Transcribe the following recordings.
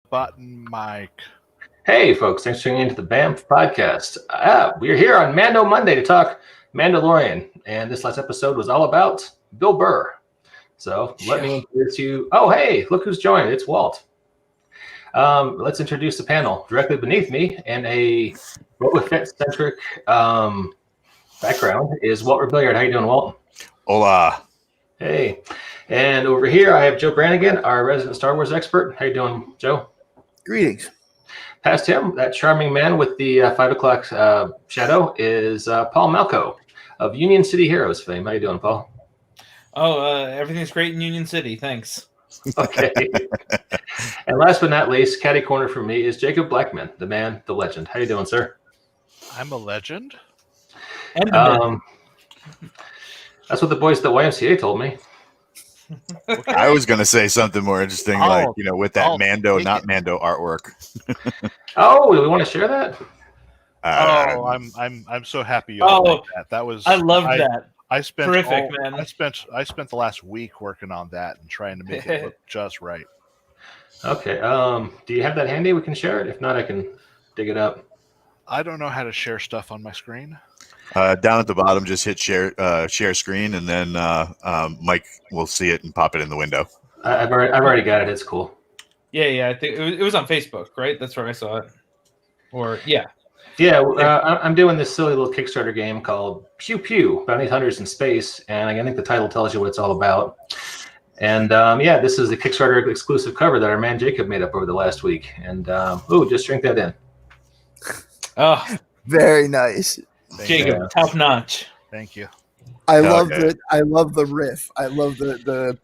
button, Mike. Hey, folks, thanks for tuning into the BAMF podcast. We're here on Mando Monday to talk Mandalorian, and this last episode was all about Bill Burr. So let me introduce you. Oh, hey, look who's joined. It's Walt. Let's introduce the panel. Directly beneath me, and a Boba Fett-centric background, is Walt Rebelliard. How you doing, Walt? Hola. Hey. And over here, I have Joe Brannigan, our resident Star Wars expert. How you doing, Joe? Greetings. Past him, that charming man with the 5 o'clock shadow is Paul Malco of Union City Heroes fame. How you doing, Paul? Oh, everything's great in Union City. Thanks. Okay. And last but not least, catty corner for me is Jacob Blackman, the man, the legend. How you doing, sir? I'm a legend. And that's what the boys at the YMCA told me. I was going to say something more interesting, with that Mando, not Mando artwork. Oh, do we want to share that? I'm so happy you all like that. That was I loved that. I spent terrific, man. I spent the last week working on that and trying to make it look just right. Okay. Do you have that handy? We can share it. If not, I can dig it up. I don't know how to share stuff on my screen. Down at the bottom, just hit share screen, and then Mike will see it and pop it in the window. I've already got it. It's cool. Yeah. I think it was on Facebook, right? That's where I saw it. Or yeah. Yeah, I'm doing this silly little Kickstarter game called Pew Pew, Bounty Hunters in Space, and I think the title tells you what it's all about. And this is the Kickstarter exclusive cover that our man Jacob made up over the last week. And just drink that in. Oh, very nice. Jacob, top notch. Thank you. I love it. I love the riff. I love the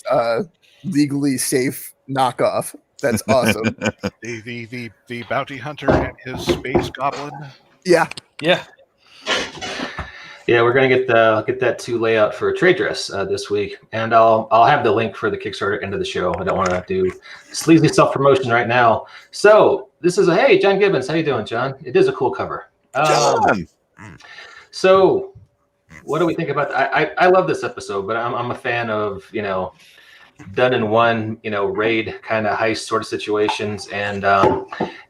legally safe knockoff. That's awesome. the bounty hunter and his space goblin. Yeah. Yeah, we're gonna get that to layout for a trade dress this week, and I'll have the link for the Kickstarter end of the show. I don't want to do sleazy self promotion right now. So this is hey, John Gibbons. How you doing, John? It is a cool cover. John. So what do we think about that? I love this episode, but I'm a fan of done in one raid kind of heist sort of situations, and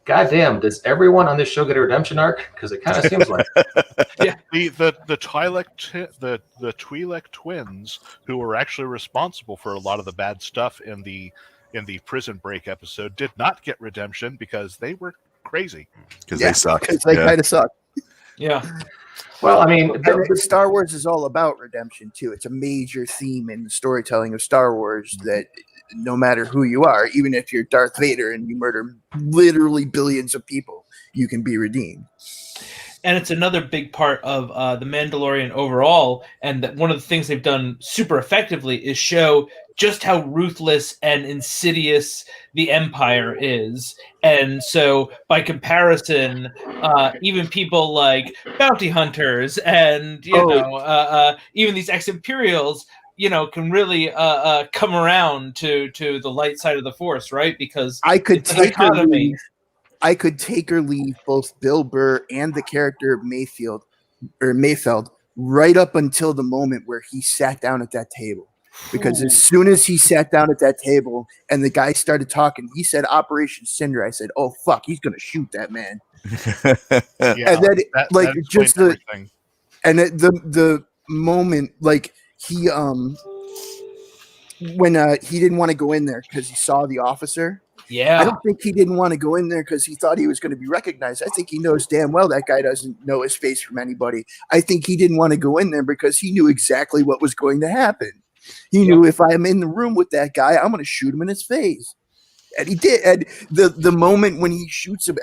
goddamn, does everyone on this show get a redemption arc? Because it kind of seems like yeah. The Twi'lek twins, who were actually responsible for a lot of the bad stuff in the Prison Break episode, did not get redemption because they were crazy. Because they suck. Because they kind of suck. Yeah. Well, I mean, Star Wars is all about redemption too. It's a major theme in the storytelling of Star Wars that no matter who you are, even if you're Darth Vader and you murder literally billions of people, you can be redeemed. And it's another big part of the Mandalorian overall, and that one of the things they've done super effectively is show just how ruthless and insidious the Empire is. And so, by comparison, even people like bounty hunters and even these ex-Imperials, can really come around to the light side of the Force, right? Because I could take or leave both Bill Burr and the character Mayfeld right up until the moment where he sat down at that table. Because as soon as he sat down at that table and the guy started talking, he said Operation Cinder. I said, "Oh fuck, he's gonna shoot that man." And then the moment he when he didn't want to go in there because he saw the officer. Yeah, I don't think he didn't want to go in there because he thought he was going to be recognized. I think he knows damn well that guy doesn't know his face from anybody. I think he didn't want to go in there because he knew exactly what was going to happen. He knew if I'm in the room with that guy, I'm going to shoot him in his face. And he did. And the moment when he shoots him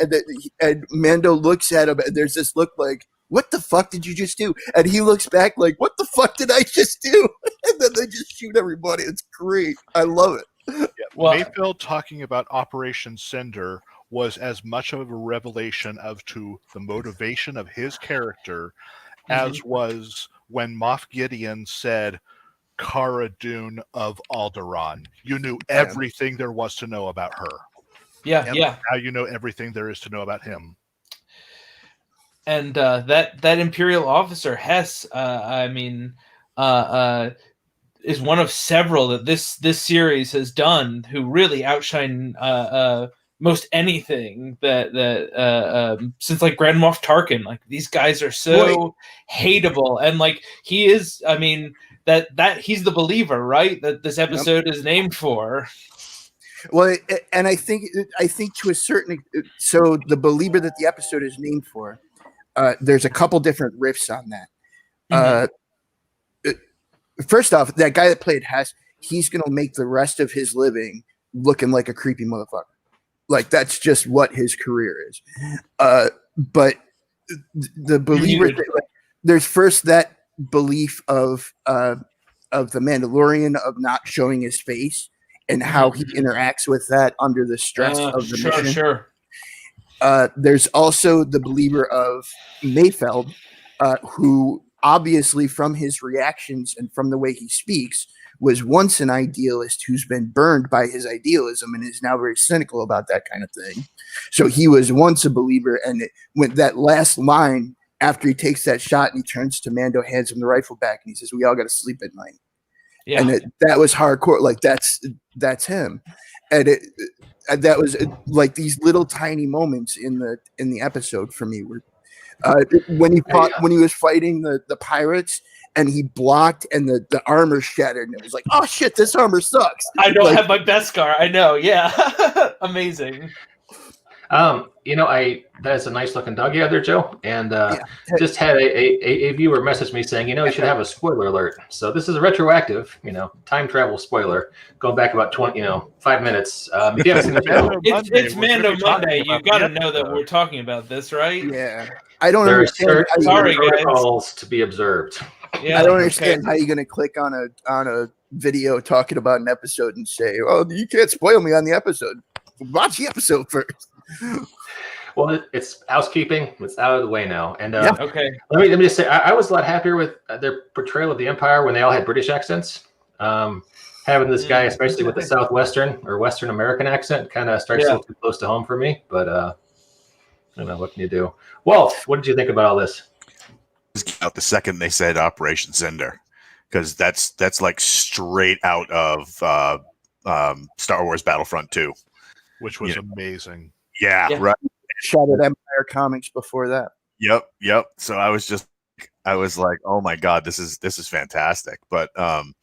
and Mando looks at him and there's this look like, what the fuck did you just do? And he looks back like, what the fuck did I just do? And then they just shoot everybody. It's great. I love it. Yeah, well, Mayfield talking about Operation Cinder was as much of a revelation to the motivation of his character as was when Moff Gideon said, Cara Dune of Alderaan. You knew everything there was to know about her. Yeah. Now you know everything there is to know about him. And that Imperial officer Hess, is one of several that this series has done who really outshine most anything that since like Grand Moff Tarkin. Like these guys are so hateable, and like he is. I mean that he's the believer, right? That this episode is named for. Well, and I think to a certain, so the believer that the episode is named for, there's a couple different riffs on that. First off, that guy that played Hess, he's going to make the rest of his living looking like a creepy motherfucker. Like that's just what his career is. But the believer, there's first that belief of the Mandalorian of not showing his face and how he interacts with that under the stress of the mission. Sure. There's also the believer of Mayfeld, who obviously from his reactions and from the way he speaks was once an idealist who's been burned by his idealism and is now very cynical about that kind of thing. So he was once a believer, and when that last line after he takes that shot and he turns to Mando, hands him the rifle back, and he says, "We all got to sleep at night." Yeah. And that was hardcore. Like that's him, and that was like these little tiny moments in the episode for me were when he was fighting the pirates and he blocked and the armor shattered and it was like, oh shit, this armor sucks. I don't have my Beskar. I know, yeah. Amazing. That's a nice looking dog you have there, Joe. And just had a viewer message me saying, you should have a spoiler alert. So this is a retroactive, time travel spoiler going back about 5 minutes. If you haven't seen the show, it's Mando Monday. You've got to know that we're talking about this, right? Yeah. I don't understand. Sorry, protocols to be observed. Yeah, I don't understand how you're going to click on a video talking about an episode and say, "Oh, you can't spoil me on the episode." Watch the episode first. Well, it's housekeeping. It's out of the way now. And okay. Let me just say, I was a lot happier with their portrayal of the Empire when they all had British accents. Having this guy, especially with the Southwestern or Western American accent, kind of strikes a little too close to home for me. But I don't know, what can you do? Walt, what did you think about all this? Out the second they said Operation Cinder, because that's like straight out of Star Wars Battlefront 2, which was amazing. Yeah, right. Shot at Empire Comics before that. Yep. So I was like, oh my god, this is fantastic. But I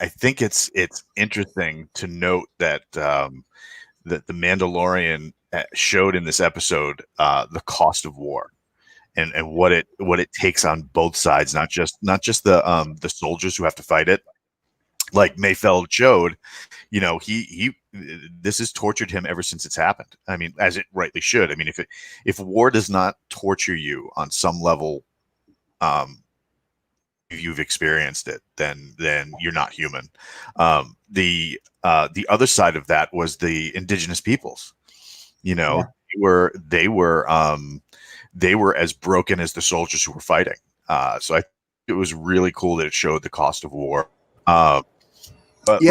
think it's interesting to note that that the Mandalorian showed in this episode the cost of war and what it takes on both sides, not just the soldiers who have to fight it, like Mayfeld showed. He this has tortured him ever since it's happened. I mean, as it rightly should. I mean, if war does not torture you on some level, if you've experienced it, then you're not human. The other side of that was the indigenous peoples. They were as broken as the soldiers who were fighting. So I think it was really cool that it showed the cost of war. But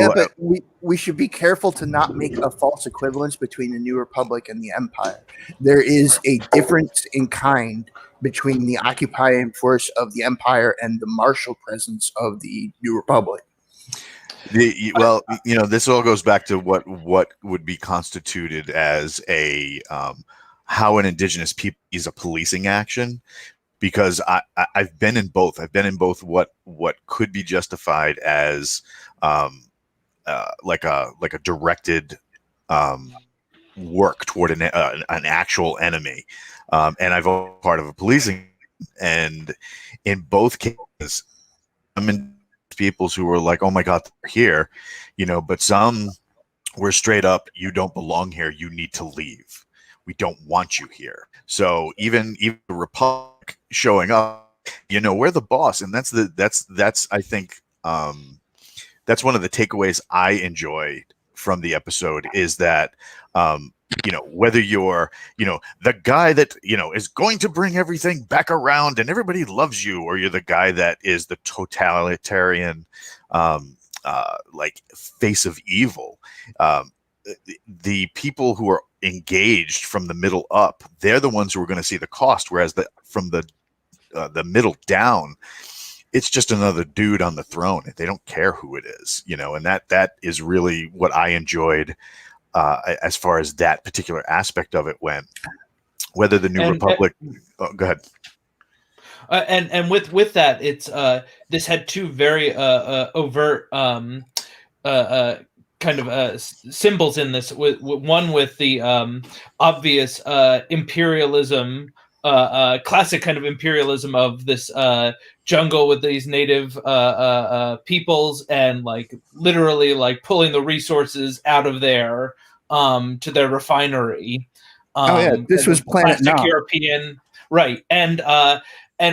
we should be careful to not make a false equivalence between the New Republic and the Empire. There is a difference in kind between the occupying force of the Empire and the martial presence of the New Republic. This all goes back to what would be constituted as a how an indigenous people is a policing action, because I've been in both. I've been in both what could be justified as like a directed work toward an actual enemy, and I've been part of a policing, and in both cases, I'm in peoples who were like, oh my god, they're here, but some were straight up, you don't belong here, you need to leave, we don't want you here. So even the Republic showing up, we're the boss, and that's I think that's one of the takeaways I enjoyed from the episode, is that whether you're the guy that is going to bring everything back around and everybody loves you, or you're the guy that is the totalitarian like face of evil, the people who are engaged from the middle up, they're the ones who are going to see the cost, whereas from the middle down, it's just another dude on the throne. They don't care who it is, and that is really what I enjoyed as far as that particular aspect of it went. Whether the New Republic, go ahead. And with that, it's this had two very overt kind of symbols in this. One with the obvious imperialism, classic kind of imperialism of this jungle with these native peoples, and like literally like pulling the resources out of there to their refinery. This was Planet Nog. European, right? And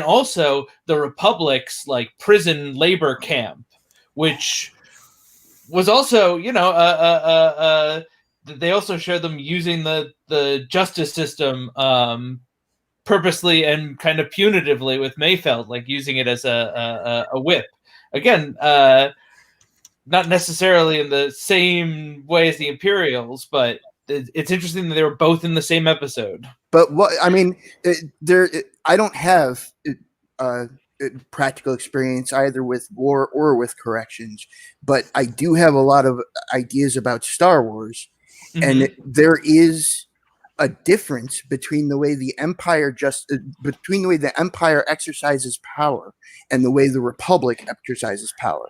also the Republic's like prison labor camp, which was also, they also showed them using the justice system purposely and kind of punitively with Mayfeld, like using it as a whip. Again, not necessarily in the same way as the Imperials, but it's interesting that they were both in the same episode. But I don't have practical experience either with war or with corrections, but I do have a lot of ideas about Star Wars, and there is a difference between the way the Empire exercises power and the way the Republic exercises power.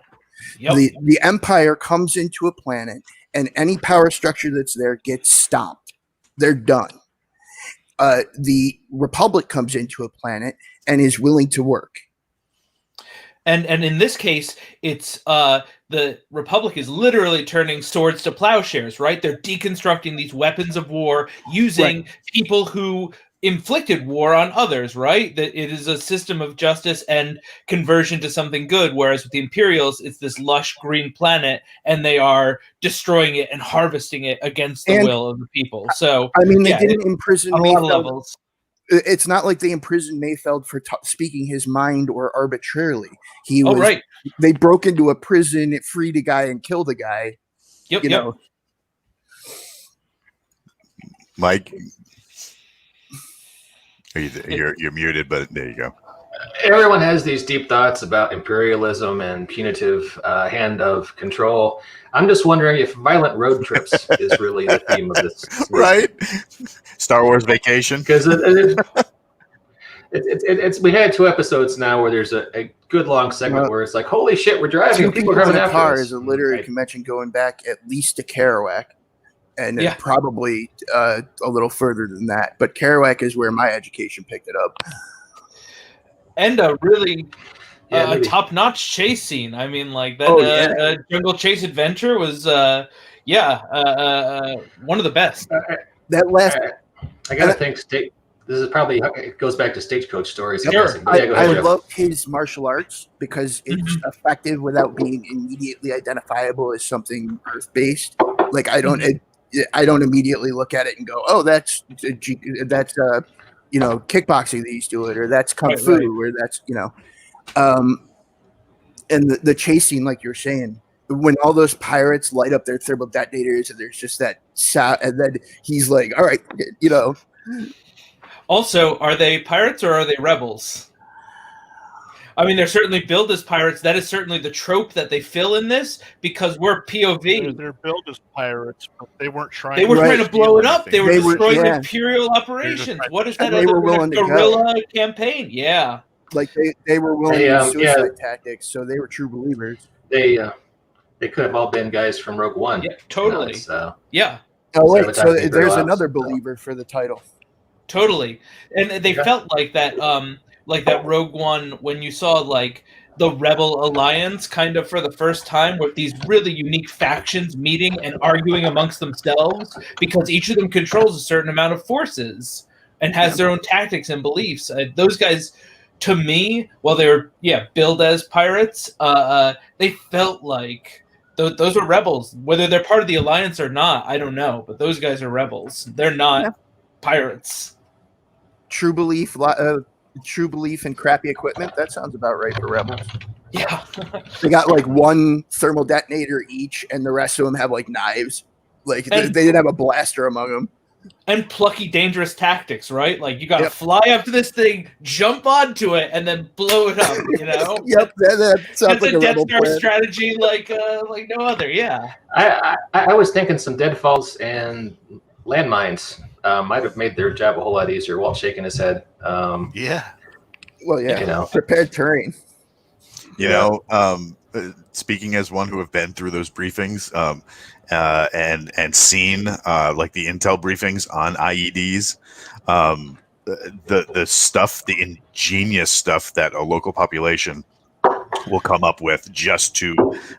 Yep. The Empire comes into a planet, and any power structure that's there gets stomped. They're done. The Republic comes into a planet and is willing to work. And in this case, it's the Republic is literally turning swords to plowshares, right? They're deconstructing these weapons of war using people who inflicted war on others, right? That it is a system of justice and conversion to something good, whereas with the Imperials, it's this lush green planet, and they are destroying it and harvesting it against the will of the people. So, I mean, they didn't imprison on a lot of levels. It's not like they imprisoned Mayfeld for speaking his mind or arbitrarily. They broke into a prison, freed a guy, and killed a guy. Yep. Mike, you're muted, but there you go. Everyone has these deep thoughts about imperialism and punitive hand of control. I'm just wondering if violent road trips is really the theme of this. Right? Star Wars Vacation? Because it's we had 2 episodes now where there's a good long segment where it's like, holy shit, we're driving. People are driving in a after car us. is a literary convention going back at least to Kerouac. And probably a little further than that. But Kerouac is where my education picked it up. And a really top-notch chase scene. I mean, like that jungle chase adventure was, one of the best. That last, I gotta think. This is probably it goes back to Stagecoach Stories. Sure. I love his martial arts because it's effective without being immediately identifiable as something Earth-based. Like I don't immediately look at it and go, "Oh, that's kickboxing that he's doing, or that's kung fu, or that's and the chase scene, like you're saying, when all those pirates light up their thermal detonators, and there's just that sound, and then he's like, "All right, Also, are they pirates or are they rebels? I mean, they're certainly billed as pirates. That is certainly the trope that they fill in this, because we're POV. They're billed as pirates, but they weren't trying. They were trying to blow it up. They were destroying the Imperial operations. What is that? They were willing to guerrilla campaign. Yeah, like they were willing to use suicide tactics, so they were true believers. They could have all been guys from Rogue One. Yeah, totally. Yeah. Oh wait, so there's another believer for the title. Totally, and they felt like that. Like that Rogue One, when you saw like the Rebel Alliance kind of for the first time with these really unique factions meeting and arguing amongst themselves, because each of them controls a certain amount of forces and has their own tactics and beliefs. Those guys, to me, while they were billed as pirates, they felt like those are rebels. Whether they're part of the Alliance or not, I don't know, but those guys are rebels. They're not pirates. True belief in crappy equipment. That sounds about right for rebels. Yeah. They got like one thermal detonator each, and the rest of them have like knives. Like they didn't have a blaster among them. And plucky, dangerous tactics, right? Like you got to Yep. fly up to this thing, jump onto it, and then blow it up. You know, Yep, that sounds that's like a a Death rebel Star plan. strategy like no other. Yeah. I was thinking some deadfalls and landmines might have made their job a whole lot easier. Walt shaking his head. Yeah. Well, yeah, You know. prepared terrain. You know, speaking as one who have been through those briefings and seen like the intel briefings on IEDs, the stuff, the ingenious stuff that a local population will come up with just to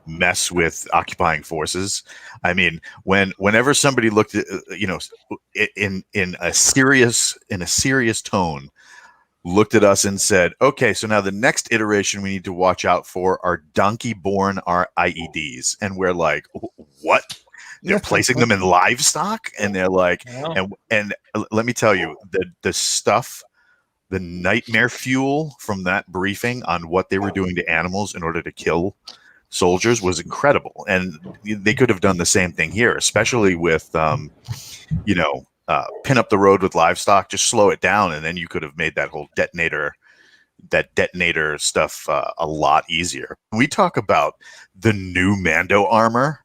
mess with occupying forces. I mean, whenever somebody looked at, in a serious tone, looked at us and said, okay, so now the next iteration we need to watch out for are donkey-born IEDs. And we're like, what? They're placing them in livestock? And they're like, and let me tell you, the stuff, the nightmare fuel from that briefing on what they were doing to animals in order to kill soldiers was incredible. And they could have done the same thing here, especially with, pin up the road with livestock, just slow it down, and then you could have made that whole detonator stuff a lot easier. We talk about the new Mando armor.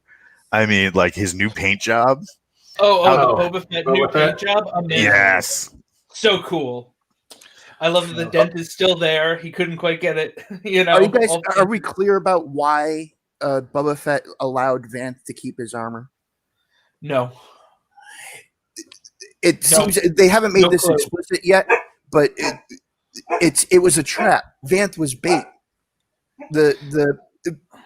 I mean, like his new paint job. The Boba Fett new paint job. Amazing. Yes. So cool. I love that the dent is still there. He couldn't quite get it. Are we clear about why Boba Fett allowed Vance to keep his armor? No. It seems they haven't made this explicit yet, but it was a trap. Vance was bait. The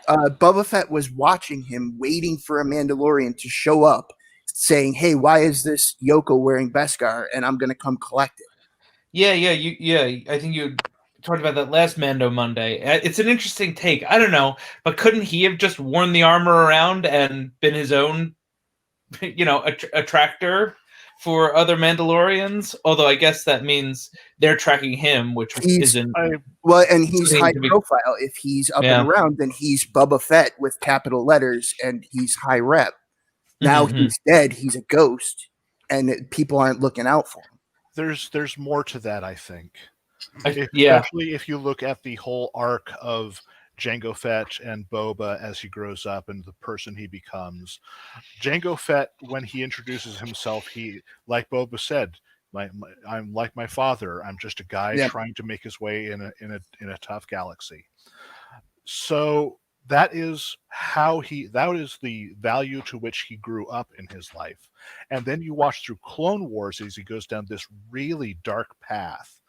Boba Fett was watching him, waiting for a Mandalorian to show up, saying, "Hey, why is this Yoko wearing Beskar? And I'm going to come collect it." Yeah. I think you talked about that last Mando Monday. It's an interesting take. I don't know, but couldn't he have just worn the armor around and been his own, attractor for other Mandalorians? Although I guess that means they're tracking him, which isn't. And he's high profile. If he's up and around, then he's Boba Fett with capital letters, and he's high rep. Now he's dead. He's a ghost, and people aren't looking out for him. There's more to that, I think. Yeah. Especially if you look at the whole arc of Jango Fett and Boba as he grows up and the person he becomes. Jango Fett, when he introduces himself, he, like Boba said, I'm like my father. I'm just a guy trying to make his way in a tough galaxy. So that is the value to which he grew up in his life. And then you watch through Clone Wars as he goes down this really dark path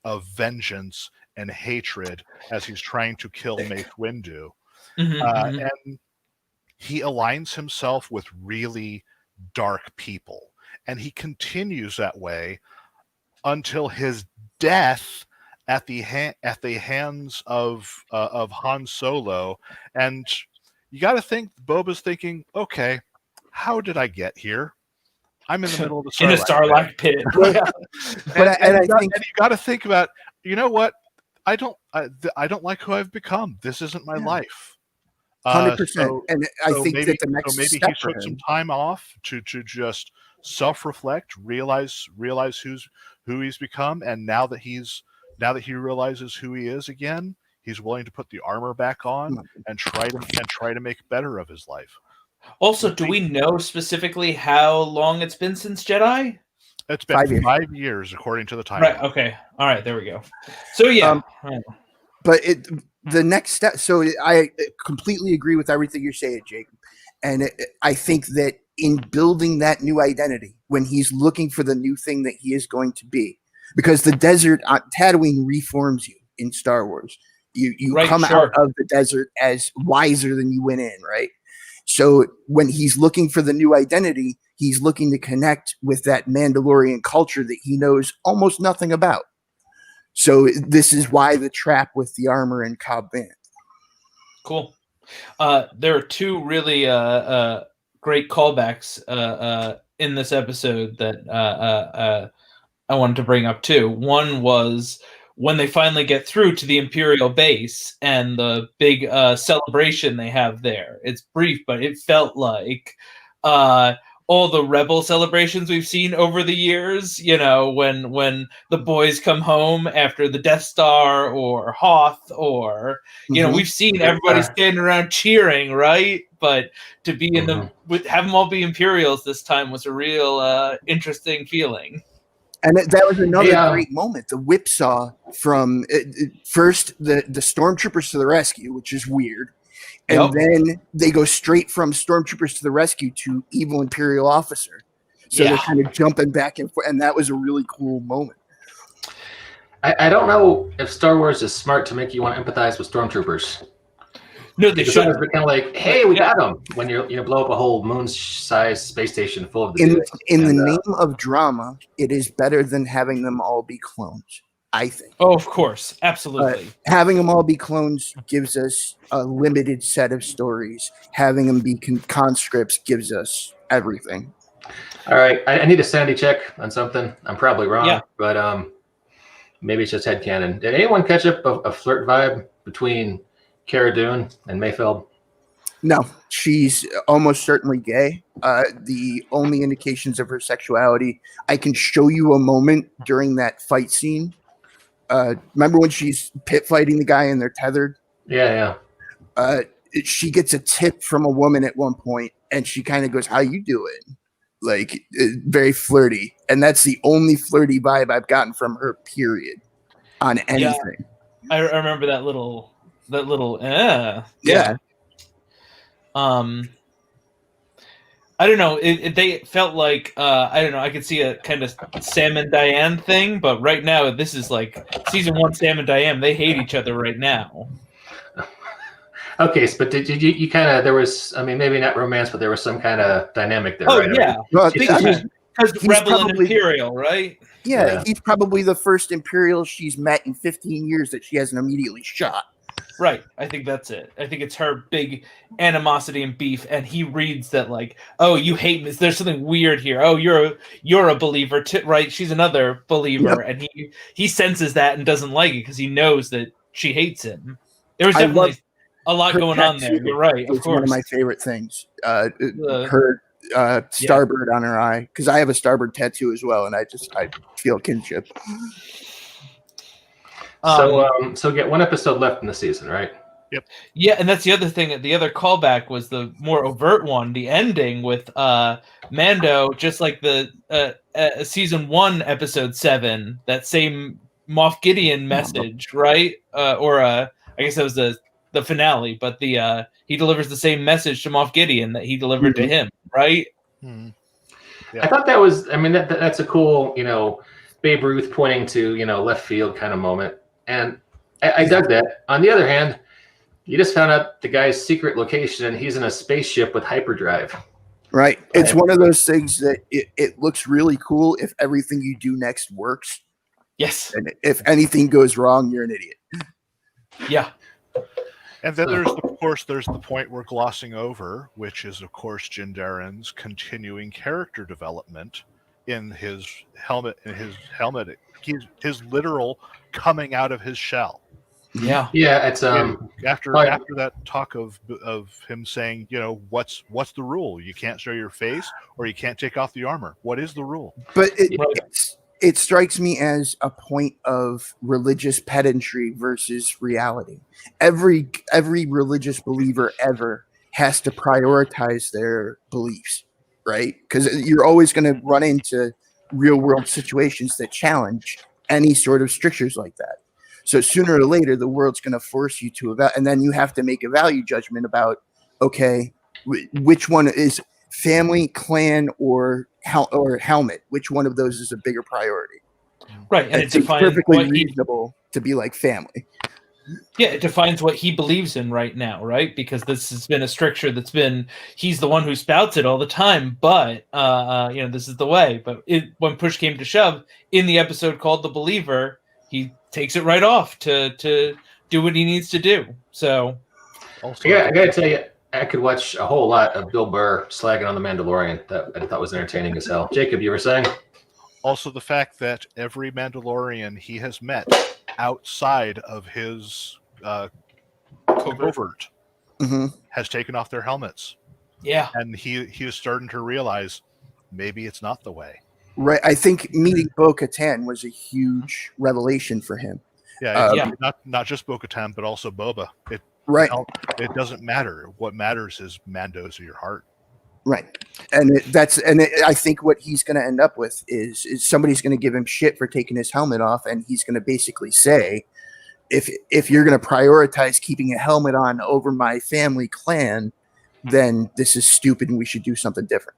of vengeance and hatred as he's trying to kill Mace Windu. And he aligns himself with really dark people. And he continues that way until his death at the hands of Han Solo. And you got to think Boba's thinking, okay, how did I get here? I'm in the middle of the Sarlacc pit. And you got to think about, you know what? I don't like who I've become. This isn't my life. 100%. And I think maybe, that the next maybe step he took some time off to just self-reflect, realize who he's become, and now that he realizes who he is again, he's willing to put the armor back on and try to make better of his life. Also, do we know specifically how long it's been since Jedi? It's been 5 years, according to the timeline. Right. Okay. All right. There we go. So yeah. But the next step. So I completely agree with everything you're saying, Jake. And I think that in building that new identity, when he's looking for the new thing that he is going to be, because the desert, Tatooine reforms you in Star Wars. You come out of the desert as wiser than you went in, right? So when he's looking for the new identity, he's looking to connect with that Mandalorian culture that he knows almost nothing about. So this is why the trap with the armor and Cobb Vanth. Cool. There are two really great callbacks in this episode that I wanted to bring up too. One was when they finally get through to the Imperial base and the big celebration they have there. It's brief, but it felt like all all the rebel celebrations we've seen over the years, you know, when the boys come home after the Death Star or Hoth, or you know, we've seen everybody standing around cheering, right? But to be in the have them all be Imperials this time was a real interesting feeling. And that was another great moment. The whipsaw from first the stormtroopers to the rescue, which is weird. And then they go straight from stormtroopers to the rescue to evil Imperial officer. So they're kind of jumping back and forth. And that was a really cool moment. I don't know if Star Wars is smart to make you want to empathize with stormtroopers. No, they should. They're kind of like, hey, we got them. When you blow up a whole moon-sized space station full of the in the name of drama, it is better than having them all be clones, I think. Oh, of course. Absolutely. Having them all be clones gives us a limited set of stories. Having them be conscripts gives us everything. All right. I need a sanity check on something. I'm probably wrong, but maybe it's just headcanon. Did anyone catch up a flirt vibe between Cara Dune and Mayfeld? No, she's almost certainly gay. The only indications of her sexuality, I can show you a moment during that fight scene. Remember when she's pit fighting the guy and they're tethered? Yeah. She gets a tip from a woman at one point, and she kind of goes, "How you doing?" Like, very flirty. And that's the only flirty vibe I've gotten from her, period, on anything. I remember that little yeah. I don't know. They felt like I don't know. I could see a kind of Sam and Diane thing, but right now this is like season 1. Sam and Diane, they hate each other right now. Okay, but did you kind of, there was, I mean, maybe not romance, but there was some kind of dynamic there, right? Yeah. Because Rebel and probably, Imperial, right? Yeah, he's probably the first Imperial she's met in 15 years that she hasn't immediately shot. Right. I think that's it. I think it's her big animosity and beef, and he reads that like, oh, you hate me. There's something weird here. Oh, you're a believer too, right? She's another believer, and he senses that and doesn't like it because he knows that she hates him. There was definitely a lot going on there. You're right. Of course, one of my favorite things. Her starboard on her eye, because I have a starboard tattoo as well, and I feel kinship. So get one episode left in the season, right? Yep. Yeah, and that's the other thing. The other callback was the more overt one, the ending with Mando, just like the season 1, episode 7, that same Moff Gideon message, right? I guess that was the finale, but he delivers the same message to Moff Gideon that he delivered to him, right? Mm-hmm. Yeah. I thought that was, I mean, that's a cool, Babe Ruth pointing to, left field kind of moment. And I dug that. On the other hand, you just found out the guy's secret location, and he's in a spaceship with hyperdrive. Right. It's one of those things that it looks really cool if everything you do next works. Yes. And if anything goes wrong, you're an idiot. Yeah. And then there's the point we're glossing over, which is, of course, Jyn Darren's continuing character development in his helmet. His literal coming out of his shell. Yeah. Yeah. It's after that talk of him saying, what's the rule? You can't show your face, or you can't take off the armor. What is the rule? But it strikes me as a point of religious pedantry versus reality. Every religious believer ever has to prioritize their beliefs, right? Because you're always going to run into real world situations that challenge any sort of strictures like that. So sooner or later, the world's going to force you to evaluate, and then you have to make a value judgment about, okay, which one is family, clan, or helmet? Which one of those is a bigger priority? Right, and it's perfectly reasonable to be like family. Yeah, it defines what he believes in right now, right? Because this has been a stricture he's the one who spouts it all the time, but this is the way. But when push came to shove, in the episode called The Believer, he takes it right off to do what he needs to do. So I gotta tell you, I could watch a whole lot of Bill Burr slagging on The Mandalorian. That I thought was entertaining as hell. Jacob, you were saying? Also, the fact that every Mandalorian he has met outside of his covert has taken off their helmets. Yeah. And he is starting to realize maybe it's not the way. Right. I think meeting Bo-Katan was a huge revelation for him. Yeah, Yeah. not just Bo-Katan, but also Boba. Right. It doesn't matter. What matters is Mando's in your heart. Right. And I think what he's going to end up with is somebody's going to give him shit for taking his helmet off, and he's going to basically say, if you're going to prioritize keeping a helmet on over my family clan, then this is stupid and we should do something different.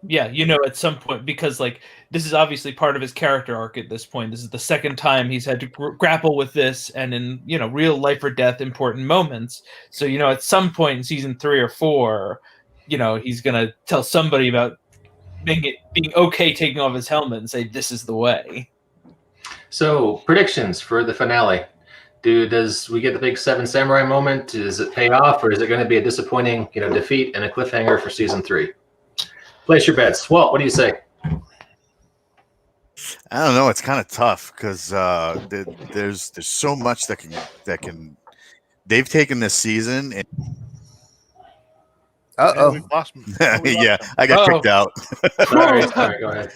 Yeah, at some point, because like this is obviously part of his character arc at this point. This is the second time he's had to grapple with this, and in real life or death important moments. So at some point in season 3 or 4, he's gonna tell somebody about being okay taking off his helmet and say this is the way. So predictions for the finale. Does we get the big 7 samurai moment? Does it pay off, or is it going to be a disappointing defeat and a cliffhanger for season 3? Place your bets. Walt, what do you say? I don't know. It's kind of tough because there's so much that can. They've taken this season. And We lost him. yeah, I got kicked out. Sorry, go ahead.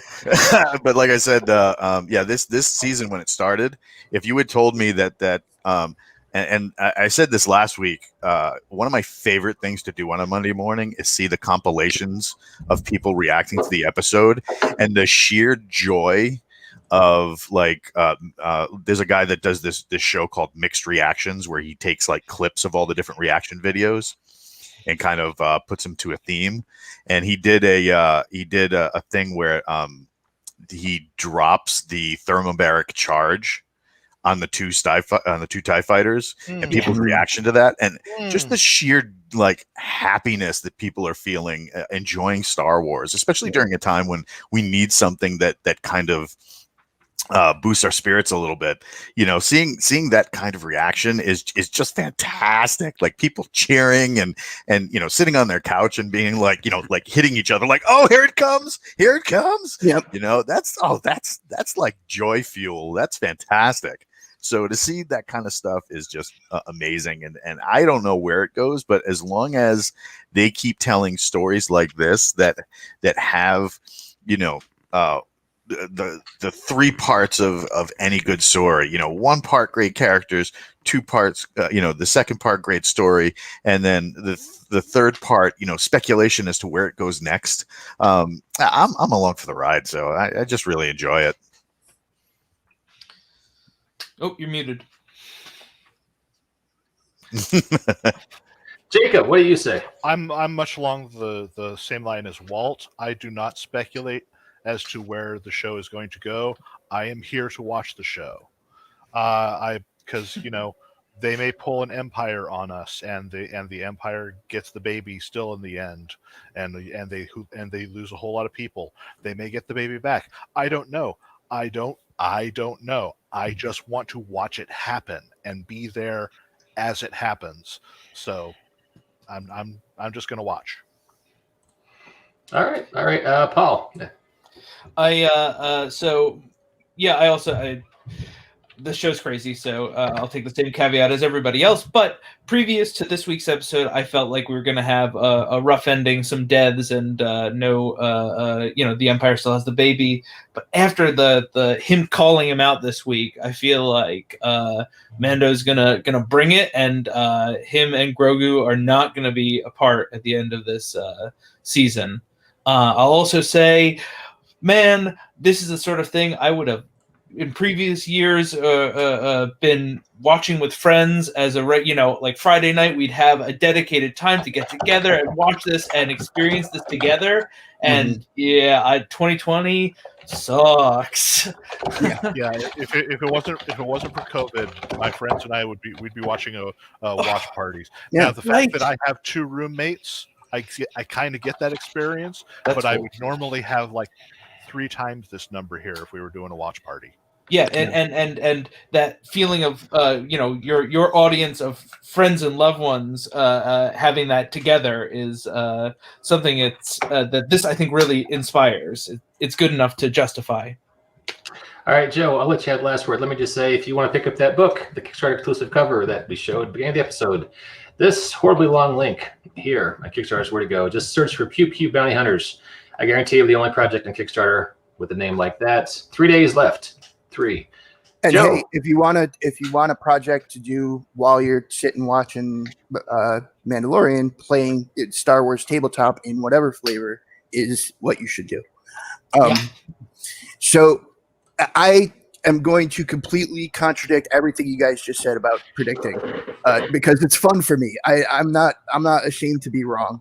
But like I said, this season when it started, if you had told me that and I said this last week, one of my favorite things to do on a Monday morning is see the compilations of people reacting to the episode and the sheer joy of there's a guy that does this show called Mixed Reactions where he takes like clips of all the different reaction videos and kind of puts them to a theme. And he did a thing where he drops the thermobaric charge on the two TIE fighters and people's reaction to that, and just the sheer happiness that people are feeling enjoying Star Wars, especially during a time when we need something that kind of boosts our spirits a little bit. Seeing that kind of reaction is just fantastic. Like people cheering and sitting on their couch and being like hitting each other like, oh, here it comes. Yep. That's like joy fuel. That's fantastic. So to see that kind of stuff is just amazing. And I don't know where it goes, but as long as they keep telling stories like this that have, the 3 parts of any good story, 1 part great characters, 2 parts, the second part great story, and then the third part, speculation as to where it goes next. I'm along for the ride, so I just really enjoy it. Oh, you're muted. Jacob, what do you say? I'm much along the same line as Walt. I do not speculate as to where the show is going to go. I am here to watch the show. Because they may pull an Empire on us, and the Empire gets the baby still in the end, and they lose a whole lot of people. They may get the baby back. I don't know. I don't know. I just want to watch it happen and be there as it happens. So I'm just gonna watch. All right, Paul. The show's crazy, so I'll take the same caveat as everybody else. But previous to this week's episode, I felt like we were going to have a rough ending, some deaths, and the Empire still has the baby. But after the him calling him out this week, I feel like Mando's gonna bring it, and him and Grogu are not gonna be apart at the end of this season. I'll also say, man, this is the sort of thing I would have in previous years been watching with friends as like Friday night. We'd have a dedicated time to get together and watch this and experience this together. And 2020 sucks. Yeah. If it wasn't for COVID, my friends and I we'd be watching watch parties. Yeah, Now the fact that I have 2 roommates, I kind of get that experience. That's but I cool. would normally have like 3 times this number here if we were doing a watch party. Yeah, and that feeling of your audience of friends and loved ones having that together is something that this I think really inspires. It's good enough to justify. All right, Joe, I'll let you have the last word. Let me just say, if you want to pick up that book, the Kickstarter exclusive cover that we showed at the beginning of the episode, this horribly long link here on Kickstarter's where to go. Just search for Pew Pew Bounty Hunters. I guarantee you, the only project on Kickstarter with a name like that. 3 days left. 3. And Joe. hey, if you want a project to do while you're sitting watching Mandalorian, playing Star Wars tabletop in whatever flavor is what you should do. So I am going to completely contradict everything you guys just said about predicting, because it's fun for me. I'm not ashamed to be wrong.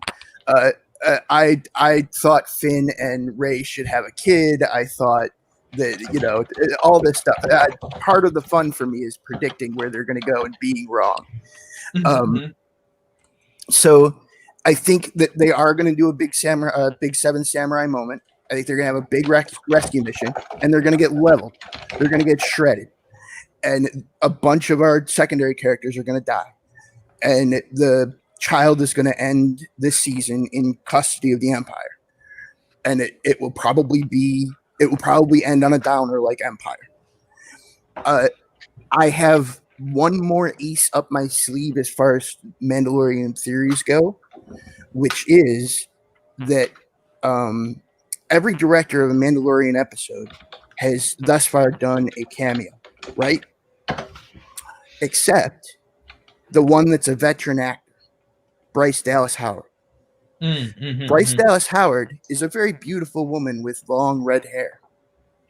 I thought Finn and Rey should have a kid. I thought that, all this stuff. Part of the fun for me is predicting where they're going to go and being wrong. So I think that they are going to do a big Seven Samurai moment. I think they're going to have a big rescue mission, and they're going to get leveled. They're going to get shredded. And a bunch of our secondary characters are going to die. And the child is going to end this season in custody of the Empire. And it will probably end on a downer like Empire. I have one more ace up my sleeve as far as Mandalorian theories go, which is that every director of a Mandalorian episode has thus far done a cameo, right? Except the one that's a veteran actor, Bryce Dallas Howard. Bryce Dallas Howard is a very beautiful woman with long red hair.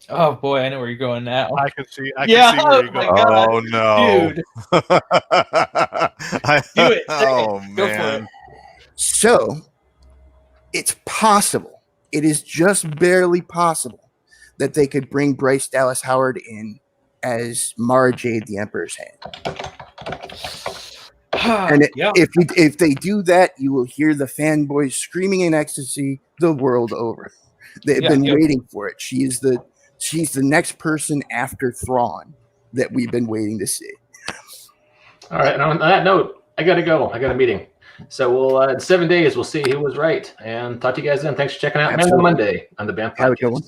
Oh boy, I know where you're going now. I can see where you're going. God, Oh no, dude! Do it. Oh Go for man. it. So it's possible. It is just barely possible that they could bring Bryce Dallas Howard in as Mara Jade, the Emperor's Hand. And if they do that, you will hear the fanboys screaming in ecstasy the world over. They've been waiting for it. She's the next person after Thrawn that we've been waiting to see. All right. And on that note, I got to go. I got a meeting. So we'll in 7 days, we'll see who was right. And talk to you guys then. Thanks for checking out Mandalorian Monday on the BAMF podcast. Have a good one.